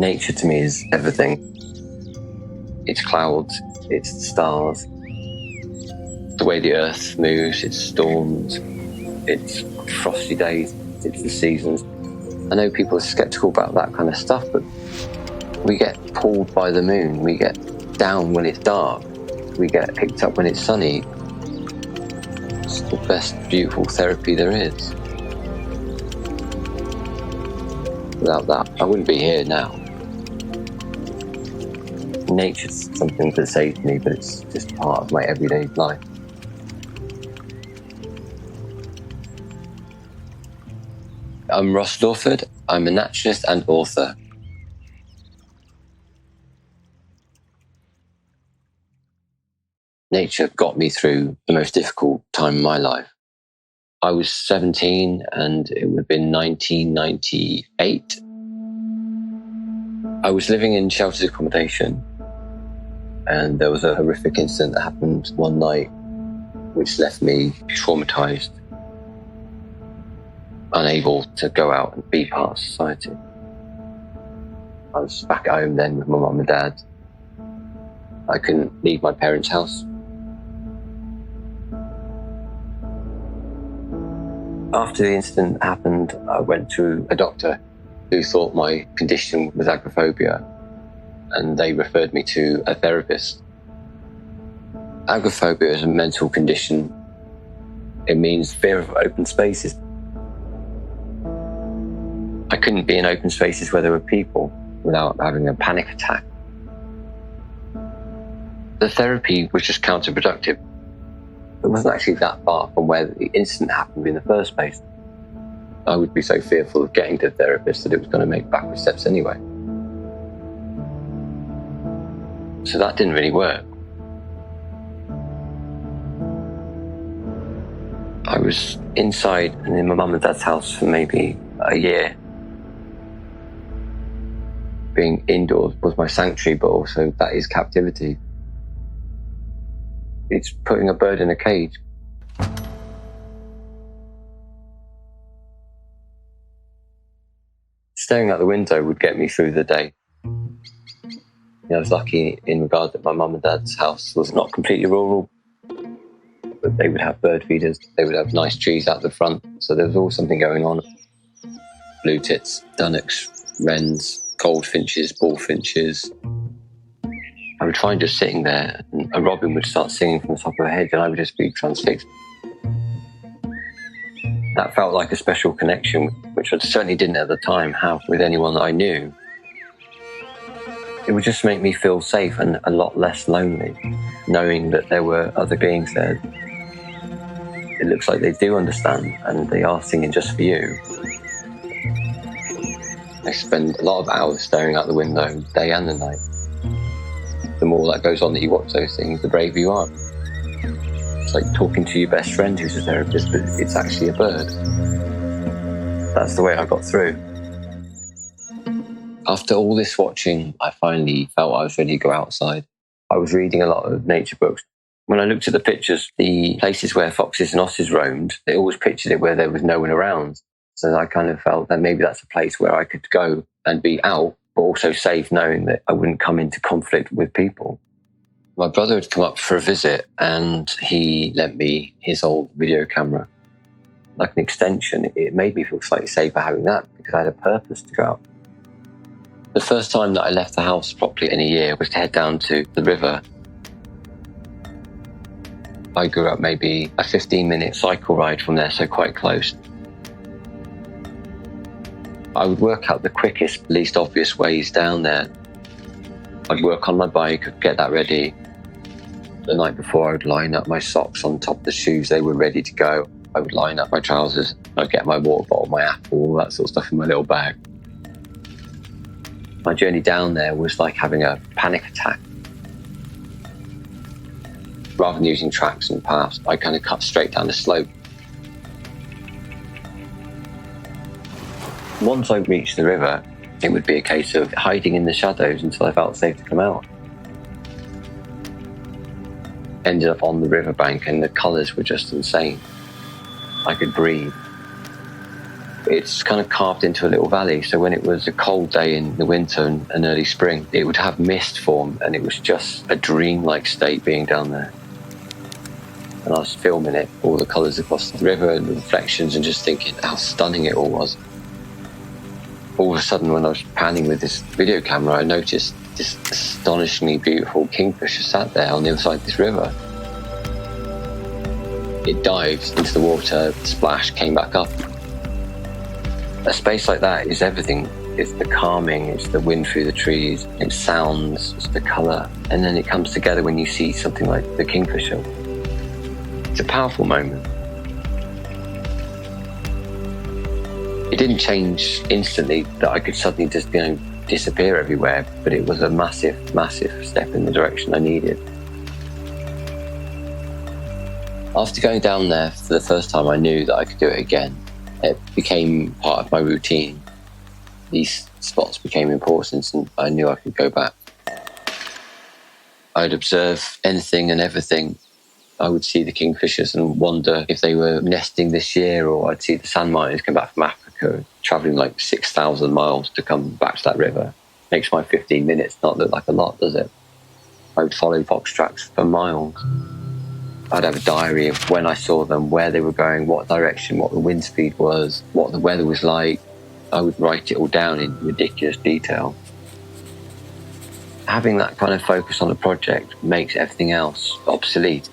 Nature to me is everything. It's clouds, it's the stars, the way the earth moves, it's storms, it's frosty days, it's the seasons. I know people are sceptical about that kind of stuff, but we get pulled by the moon, we get down when it's dark, we get picked up when it's sunny. It's the best beautiful therapy there is. Without that, I wouldn't be here now. Nature's something that saves me, but it's just part of my everyday life. I'm Ross Lawford. I'm a naturalist and author. Nature got me through the most difficult time in my life. I was 17 and it would have been 1998. I was living in sheltered accommodation and there was a horrific incident that happened one night which left me traumatised, unable to go out and be part of society. I was back at home then with my mum and dad. I couldn't leave my parents' house. After the incident happened, I went to a doctor who thought my condition was agoraphobia, and they referred me to a therapist. Agoraphobia is a mental condition. It means fear of open spaces. I couldn't be in open spaces where there were people without having a panic attack. The therapy was just counterproductive. It wasn't actually that far from where the incident happened in the first place. I would be so fearful of getting to the therapist that it was going to make backward steps anyway. So that didn't really work. I was inside and in my mum and dad's house for maybe a year. Being indoors was my sanctuary, but also that is captivity. It's putting a bird in a cage. Staring out the window would get me through the day. I was lucky in regard that my mum and dad's house was not completely rural, but they would have bird feeders, they would have nice trees out the front, so there was always something going on. Blue tits, dunnocks, wrens, goldfinches, bullfinches. I would find just sitting there and a robin would start singing from the top of her head and I would just be transfixed. That felt like a special connection, which I certainly didn't at the time have with anyone that I knew. It would just make me feel safe and a lot less lonely, knowing that there were other beings there. It looks like they do understand and they are singing just for you. I spend a lot of hours staring out the window, day and the night. The more that goes on that you watch those things, the braver you are. It's like talking to your best friend who's a therapist, but it's actually a bird. That's the way I got through. After all this watching, I finally felt I was ready to go outside. I was reading a lot of nature books. When I looked at the pictures, the places where foxes and osses roamed, they always pictured it where there was no one around. So I kind of felt that maybe that's a place where I could go and be out, but also safe, knowing that I wouldn't come into conflict with people. My brother had come up for a visit and he lent me his old video camera. Like an extension, it made me feel slightly safer having that because I had a purpose to go out. The first time that I left the house properly in a year was to head down to the river. I grew up maybe a 15-minute cycle ride from there, so quite close. I would work out the quickest, least obvious ways down there. I'd work on my bike, get that ready. The night before, I would line up my socks on top of the shoes. They were ready to go. I would line up my trousers. I'd get my water bottle, my apple, all that sort of stuff in my little bag. My journey down there was like having a panic attack. Rather than using tracks and paths, I kind of cut straight down the slope. Once I reached the river, it would be a case of hiding in the shadows until I felt safe to come out. Ended up on the riverbank and the colours were just insane. I could breathe. It's kind of carved into a little valley. So when it was a cold day in the winter and early spring, it would have mist form, and it was just a dreamlike state being down there. And I was filming it, all the colours across the river and the reflections, and just thinking how stunning it all was. All of a sudden, when I was panning with this video camera, I noticed this astonishingly beautiful kingfisher sat there on the other side of this river. It dived into the water, splashed, came back up. A space like that is everything. It's the calming, it's the wind through the trees, it's sounds, it's the colour. And then it comes together when you see something like the kingfisher. It's a powerful moment. It didn't change instantly that I could suddenly just, disappear everywhere, but it was a massive, massive step in the direction I needed. After going down there for the first time, I knew that I could do it again. It became part of my routine. These spots became important, and I knew I could go back. I'd observe anything and everything. I would see the kingfishers and wonder if they were nesting this year, or I'd see the sand miners come back from Africa, travelling like 6,000 miles to come back to that river. Makes my 15 minutes not look like a lot, does it? I would follow fox tracks for miles. I'd have a diary of when I saw them, where they were going, what direction, what the wind speed was, what the weather was like. I would write it all down in ridiculous detail. Having that kind of focus on a project makes everything else obsolete.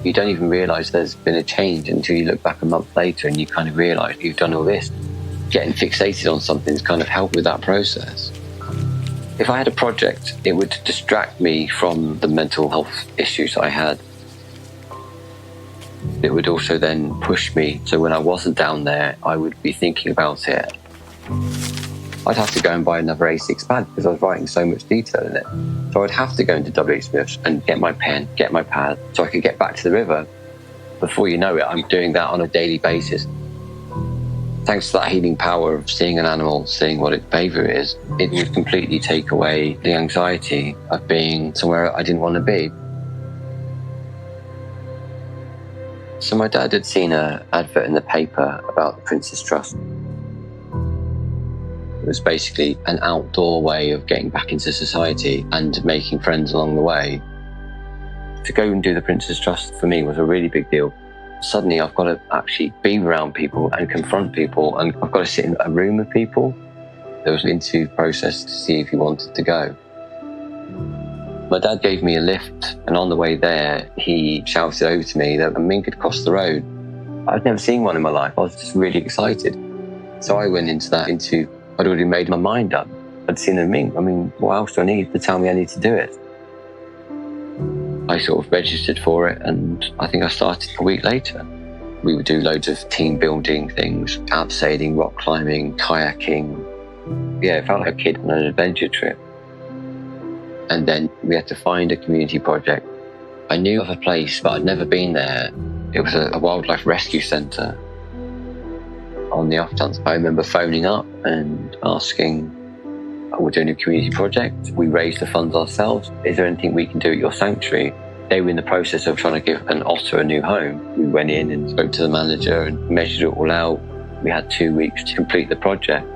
You don't even realise there's been a change until you look back a month later and you kind of realise you've done all this. Getting fixated on something's kind of helped with that process. If I had a project, it would distract me from the mental health issues I had. It would also then push me, so when I wasn't down there, I would be thinking about it. I'd have to go and buy another A6 pad because I was writing so much detail in it. So I'd have to go into W. Smith's and get my pen, get my pad, so I could get back to the river. Before you know it, I'm doing that on a daily basis. Thanks to that healing power of seeing an animal, seeing what its behaviour is, it would completely take away the anxiety of being somewhere I didn't want to be. So my dad had seen an advert in the paper about the Prince's Trust. It was basically an outdoor way of getting back into society and making friends along the way. To go and do the Prince's Trust for me was a really big deal. Suddenly I've got to actually be around people and confront people, and I've got to sit in a room with people. There was an interview process to see if he wanted to go. My dad gave me a lift, and on the way there, he shouted over to me that a mink had crossed the road. I'd never seen one in my life. I was just really excited. So I went into that interview. I'd already made my mind up. I'd seen a mink. What else do I need to tell me I need to do it? I sort of registered for it, and I think I started a week later. We would do loads of team building things, abseiling, rock climbing, kayaking. Yeah, it felt like a kid on an adventure trip. And then we had to find a community project. I knew of a place, but I'd never been there. It was a wildlife rescue centre. On the off chance, I remember phoning up and asking, we're doing a community project. We raise the funds ourselves. Is there anything we can do at your sanctuary? They were in the process of trying to give an otter a new home. We went in and spoke to the manager and measured it all out. We had 2 weeks to complete the project.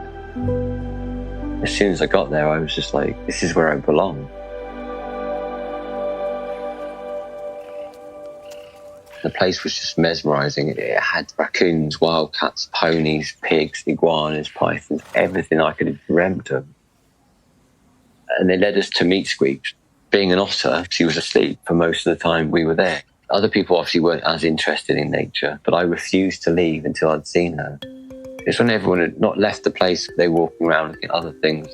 As soon as I got there, I was just like, this is where I belong. The place was just mesmerising. It had raccoons, wildcats, ponies, pigs, iguanas, pythons, everything I could have dreamt of. And they led us to meet Squeaks. Being an otter, she was asleep for most of the time we were there. Other people obviously weren't as interested in nature, but I refused to leave until I'd seen her. It's when everyone had not left the place, they were walking around looking at other things,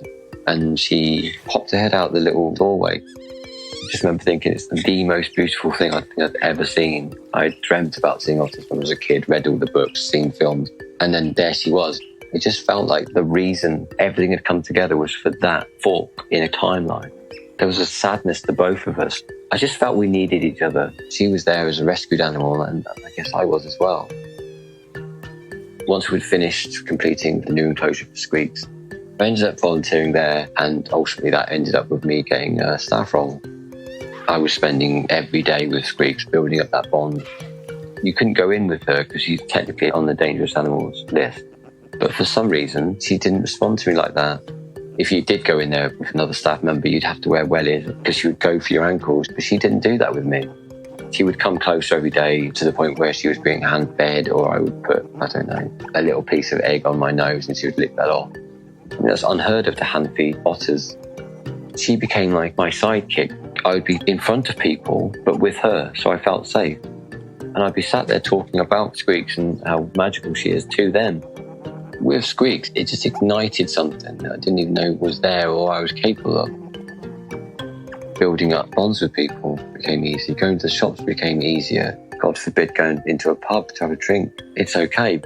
and she popped her head out the little doorway. I just remember thinking it's the most beautiful thing I think I've ever seen. I dreamt about seeing otters when I was a kid, read all the books, seen films, and then there she was. It just felt like the reason everything had come together was for that fork in a timeline. There was a sadness to both of us. I just felt we needed each other. She was there as a rescued animal, and I guess I was as well. Once we'd finished completing the new enclosure for Squeaks, I ended up volunteering there, and ultimately that ended up with me getting a staff role. I was spending every day with Squeaks, building up that bond. You couldn't go in with her because she's technically on the dangerous animals list. But for some reason, she didn't respond to me like that. If you did go in there with another staff member, you'd have to wear wellies because she would go for your ankles. But she didn't do that with me. She would come closer every day to the point where she was being hand-fed, or I would put, I don't know, a little piece of egg on my nose and she would lick that off. I mean, that's unheard of to hand-feed otters. She became like my sidekick. I would be in front of people, but with her, so I felt safe. And I'd be sat there talking about Squeaks and how magical she is to them. With Squeaks, it just ignited something that I didn't even know was there or I was capable of. Building up bonds with people became easy. Going to the shops became easier. God forbid going into a pub to have a drink. It's okay.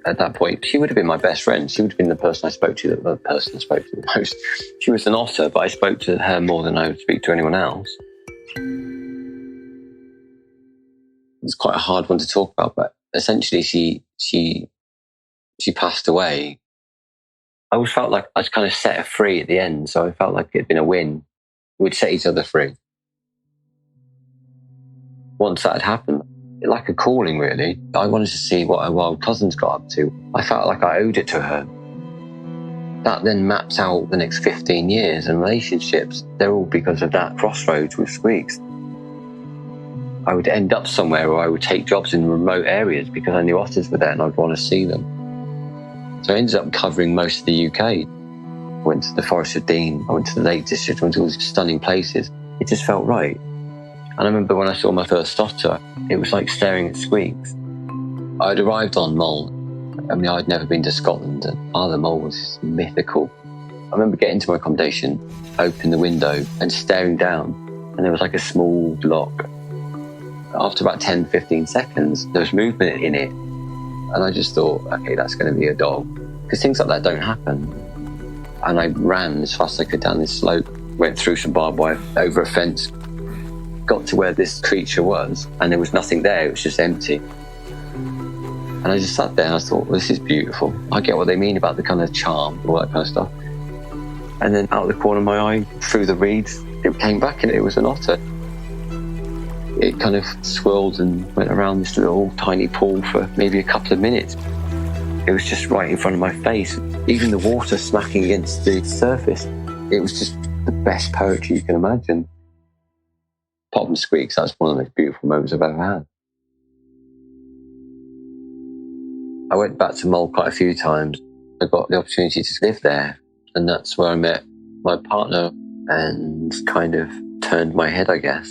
At that point, she would have been my best friend. She would have been the person I spoke to, the person I spoke to the most. She was an otter, but I spoke to her more than I would speak to anyone else. It's quite a hard one to talk about, but essentially she passed away. I always felt like I'd kind of set her free at the end, so I felt like it'd been a win. We'd set each other free. Once that had happened, like a calling really, I wanted to see what her wild cousins got up to. I felt like I owed it to her. That then maps out the next 15 years and relationships. They're all because of that crossroads with Squeaks. I would end up somewhere or I would take jobs in remote areas because I knew otters were there and I'd want to see them. So I ended up covering most of the UK. I went to the Forest of Dean, I went to the Lake District, I went to all these stunning places. It just felt right. And I remember when I saw my first otter, it was like staring at Squeaks. I'd arrived on Mull. I mean, I'd never been to Scotland, and the Mull was just mythical. I remember getting to my accommodation, opening the window and staring down, and there was like a small block. After about 10, 15 seconds, there was movement in it. And I just thought, okay, that's going to be a dog. Because things like that don't happen. And I ran as fast as I could down this slope, went through some barbed wire, over a fence, got to where this creature was, and there was nothing there, it was just empty. And I just sat there and I thought, well, this is beautiful. I get what they mean about the kind of charm, all that kind of stuff. And then out of the corner of my eye, through the reeds, it came back and it was an otter. It kind of swirled and went around this little tiny pool for maybe a couple of minutes. It was just right in front of my face. Even the water smacking against the surface. It was just the best poetry you can imagine. Apart from Squeaks, that's one of the most beautiful moments I've ever had. I went back to Mull quite a few times. I got the opportunity to live there, and that's where I met my partner and kind of turned my head, I guess.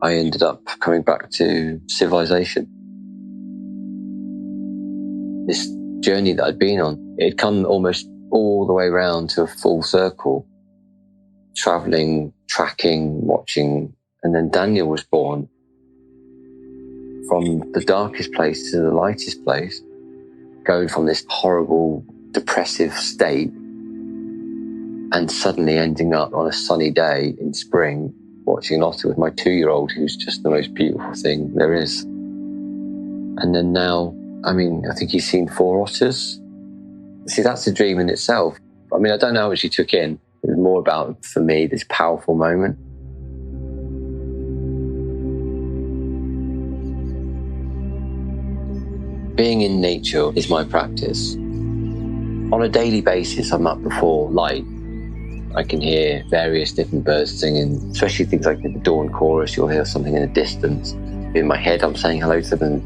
I ended up coming back to civilization. This journey that I'd been on, it had come almost all the way around to a full circle. Travelling, tracking, watching, and then Daniel was born. From the darkest place to the lightest place, going from this horrible, depressive state and suddenly ending up on a sunny day in spring watching an otter with my 2-year-old, who's just the most beautiful thing there is. And then now, I mean, I think he's seen 4 otters. See, that's a dream in itself. I mean, I don't know how much he took in. It was more about, for me, this powerful moment. Being in nature is my practice. On a daily basis, I'm up before light. I can hear various different birds singing, especially things like the dawn chorus. You'll hear something in the distance. In my head, I'm saying hello to them.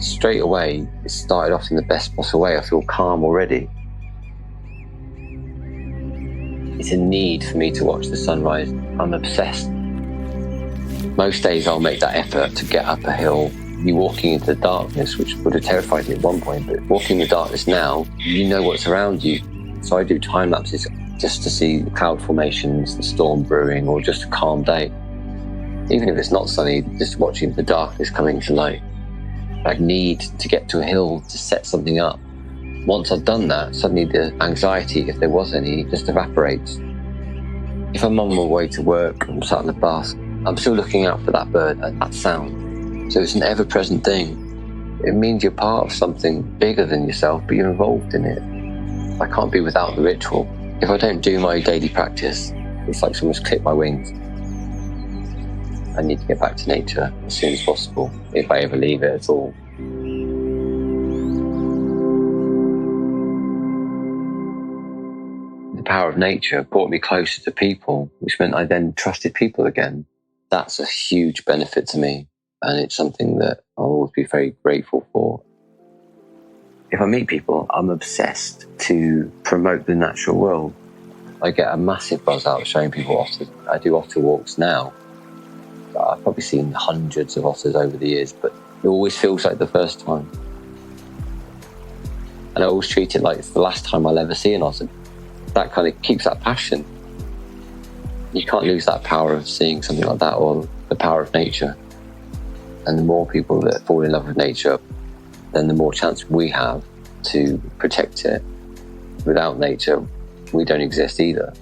Straight away, it started off in the best possible way. I feel calm already. It's a need for me to watch the sunrise. I'm obsessed. Most days I'll make that effort to get up a hill. You walking into the darkness, which would have terrified me at one point, but walking in the darkness now, you know what's around you. So I do time lapses just to see the cloud formations, the storm brewing, or just a calm day. Even if it's not sunny, just watching the darkness coming to light. I need to get to a hill to set something up. Once I've done that, suddenly the anxiety, if there was any, just evaporates. If I'm on my way to work, I'm sat on the bus, I'm still looking out for that bird and that sound. So it's an ever-present thing. It means you're part of something bigger than yourself, but you're involved in it. I can't be without the ritual. If I don't do my daily practice, it's like someone's clipped my wings. I need to get back to nature as soon as possible, if I ever leave it at all. power of nature brought me closer to people, which meant I then trusted people again. That's a huge benefit to me, and it's something that I'll always be very grateful for. If I meet people, I'm obsessed to promote the natural world. I get a massive buzz out of showing people otters. I do otter walks now. I've probably seen hundreds of otters over the years, but it always feels like the first time. And I always treat it like it's the last time I'll ever see an otter. That kind of keeps that passion. You can't lose that power of seeing something like that, or the power of nature. And the more people that fall in love with nature, then the more chance we have to protect it. Without nature, we don't exist either.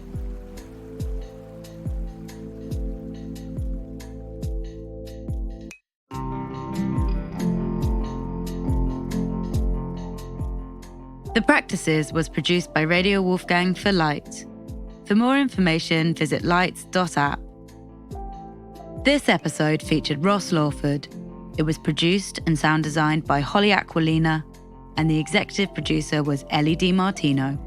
The Practices was produced by Radio Wolfgang for Light. For more information, visit lights.app. This episode featured Ross Lawford. It was produced and sound designed by Holly Aquilina, and the executive producer was Ellie Di Martino.